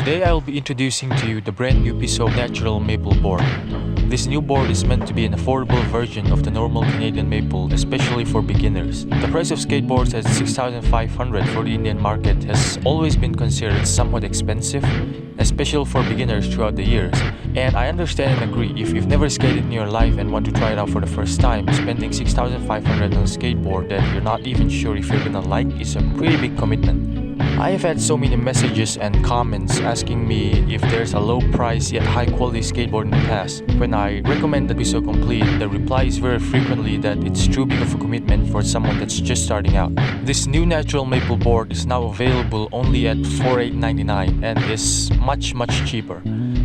Today I will be introducing to you the brand new Piso natural maple board. This new board is meant to be an affordable version of the normal Canadian maple, especially for beginners. The price of skateboards at $6,500 for the Indian market has always been considered somewhat expensive, especially for beginners throughout the years. And I understand and agree, if you've never skated in your life and want to try it out for the first time, spending $6,500 on a skateboard that you're not even sure if you're gonna like is a pretty big commitment. I have had so many messages and comments asking me if there's a low price yet high quality skateboard in the past. When I recommend the Piso Complete, the reply is very frequently that it's too big of a commitment for someone that's just starting out. This new natural maple board is now available only at $4,899 and is much cheaper.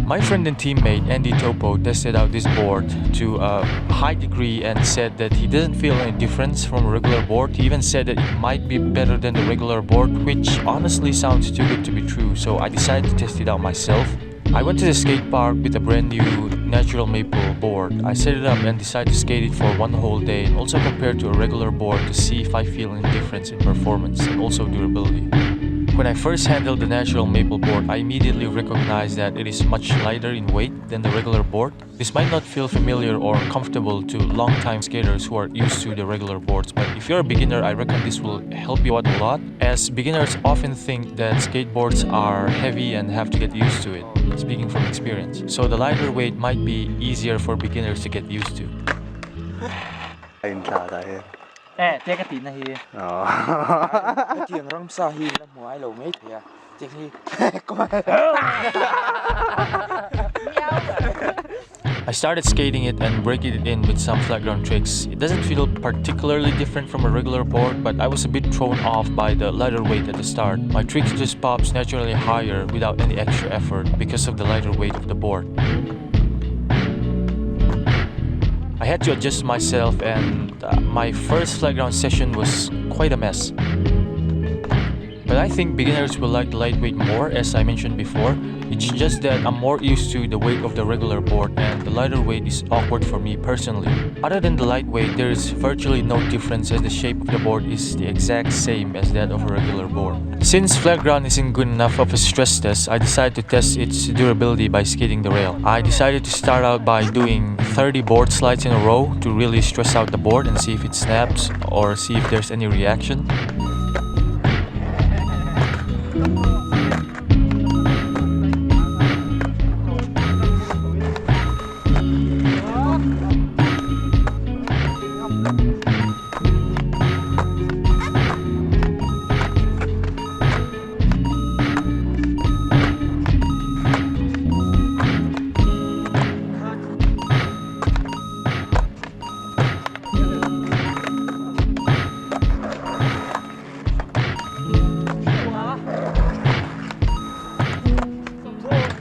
My friend and teammate Andy Topo tested out this board to a high degree and said that he doesn't feel any difference from a regular board. He even said that it might be better than the regular board, which honestly sounds too good to be true, so I decided to test it out myself. I went to the skate park with a brand new natural maple board. I set it up and decided to skate it for one whole day and also compare it to a regular board to see if I feel any difference in performance and also durability. When I first handled the natural maple board, I immediately recognized that it is much lighter in weight than the regular board. This might not feel familiar or comfortable to long-time skaters who are used to the regular boards, but if you're a beginner, I reckon this will help you out a lot, as beginners often think that skateboards are heavy and have to get used to it, speaking from experience. So the lighter weight might be easier for beginners to get used to. Teka tin na hi. Tiang rong sa hi na mo ai lo mấy thì Tiang hi. I started skating it and breaking it in with some flat ground tricks. It doesn't feel particularly different from a regular board, but I was a bit thrown off by the lighter weight at the start. My tricks just pops naturally higher without any extra effort because of the lighter weight of the board. I had to adjust myself, and my first flat ground session was quite a mess. But I think beginners will like the lightweight more, as I mentioned before. It's just that I'm more used to the weight of the regular board, and the lighter weight is awkward for me personally. Other than the lightweight, there is virtually no difference, as the shape of the board is the exact same as that of a regular board. Since flat ground isn't good enough of a stress test, I decided to test its durability by skating the rail. I decided to start out by doing 30 board slides in a row to really stress out the board and see if it snaps or see if there's any reaction.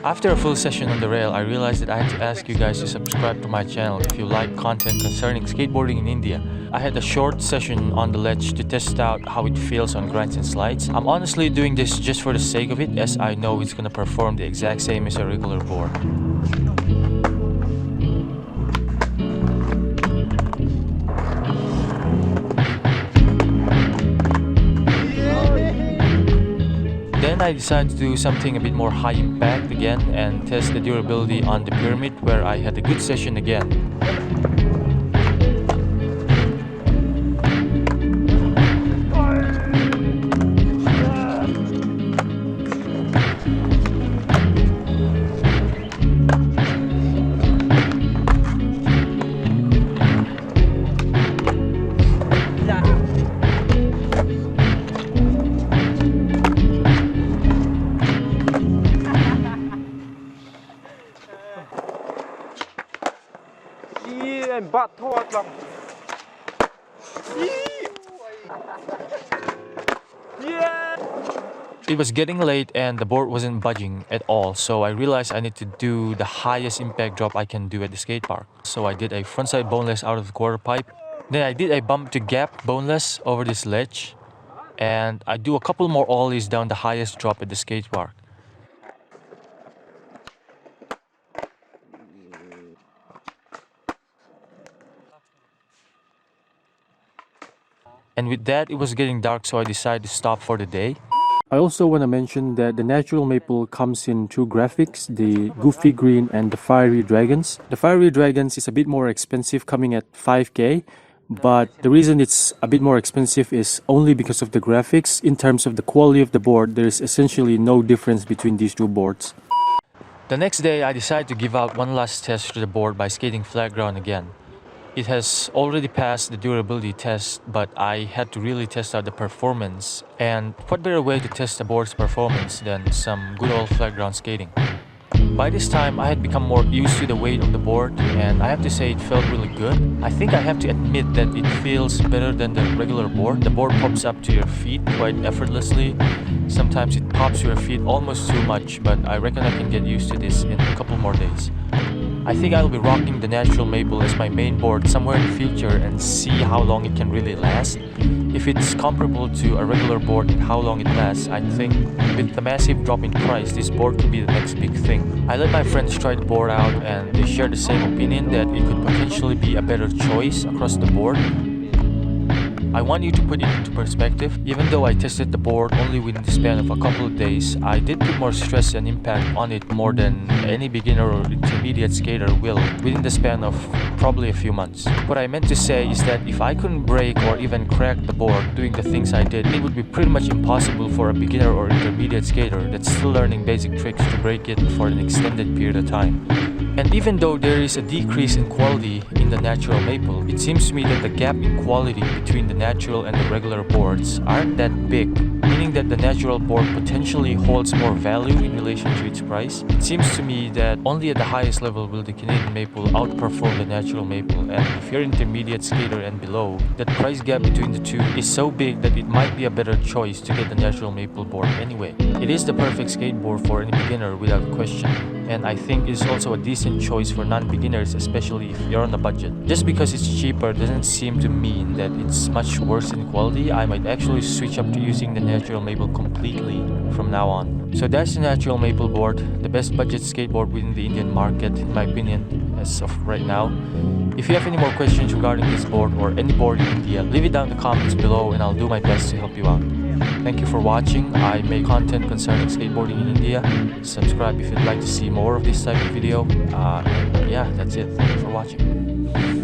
After a full session on the rail, I realized that I had to ask you guys to subscribe to my channel if you like content concerning skateboarding in India. I had a short session on the ledge to test out how it feels on grinds and slides. I'm honestly doing this just for the sake of it, as I know it's gonna perform the exact same as a regular board. Then I decided to do something a bit more high impact again and test the durability on the pyramid, where I had a good session again. It was getting late and the board wasn't budging at all, so I realized I need to do the highest impact drop I can do at the skate park. So I did a frontside boneless out of the quarter pipe. Then I did a bump to gap boneless over this ledge. And I do a couple more ollies down the highest drop at the skate park. And with that, it was getting dark, so I decided to stop for the day. I also want to mention that the natural maple comes in two graphics, the Goofy Green and the Fiery Dragons. The Fiery Dragons is a bit more expensive, coming at 5K, but the reason it's a bit more expensive is only because of the graphics. In terms of the quality of the board, there is essentially no difference between these two boards. The next day, I decided to give out one last test to the board by skating flat ground again. It has already passed the durability test, but I had to really test out the performance. And what better way to test the board's performance than some good old flat ground skating? By this time, I had become more used to the weight of the board, and I have to say it felt really good. I think I have to admit that it feels better than the regular board. The board pops up to your feet quite effortlessly. Sometimes it pops your feet almost too much, but I reckon I can get used to this in a couple more days. I think I'll be rocking the natural maple as my main board somewhere in the future and see how long it can really last. If it's comparable to a regular board and how long it lasts, I think with the massive drop in price, this board could be the next big thing. I let my friends try the board out and they shared the same opinion that it could potentially be a better choice across the board. I want you to put it into perspective. Even though I tested the board only within the span of a couple of days, I did put more stress and impact on it more than any beginner or intermediate skater will within the span of probably a few months. What I meant to say is that if I couldn't break or even crack the board doing the things I did, it would be pretty much impossible for a beginner or intermediate skater that's still learning basic tricks to break it for an extended period of time. And even though there is a decrease in quality in the natural maple, it seems to me that the gap in quality between the natural and the regular boards aren't that big, meaning that the natural board potentially holds more value in relation to its price. It seems to me that only at the highest level will the Canadian maple outperform the natural maple, and if you're an intermediate skater and below, that price gap between the two is so big that it might be a better choice to get the natural maple board anyway. It is the perfect skateboard for any beginner without question, and I think it's also a decent choice for non-beginners, especially if you're on a budget. Just because it's cheaper doesn't seem to mean that it's much worse in quality. I might actually switch up to using the natural maple completely from now on. So that's the natural maple board, the best budget skateboard within the Indian market in my opinion as of right now. If you have any more questions regarding this board or any board in India, leave it down in the comments below and I'll do my best to help you out. Thank you for watching. I make content concerning skateboarding in India. Subscribe if you'd like to see more of this type of video. Yeah, that's it. Thank you for watching.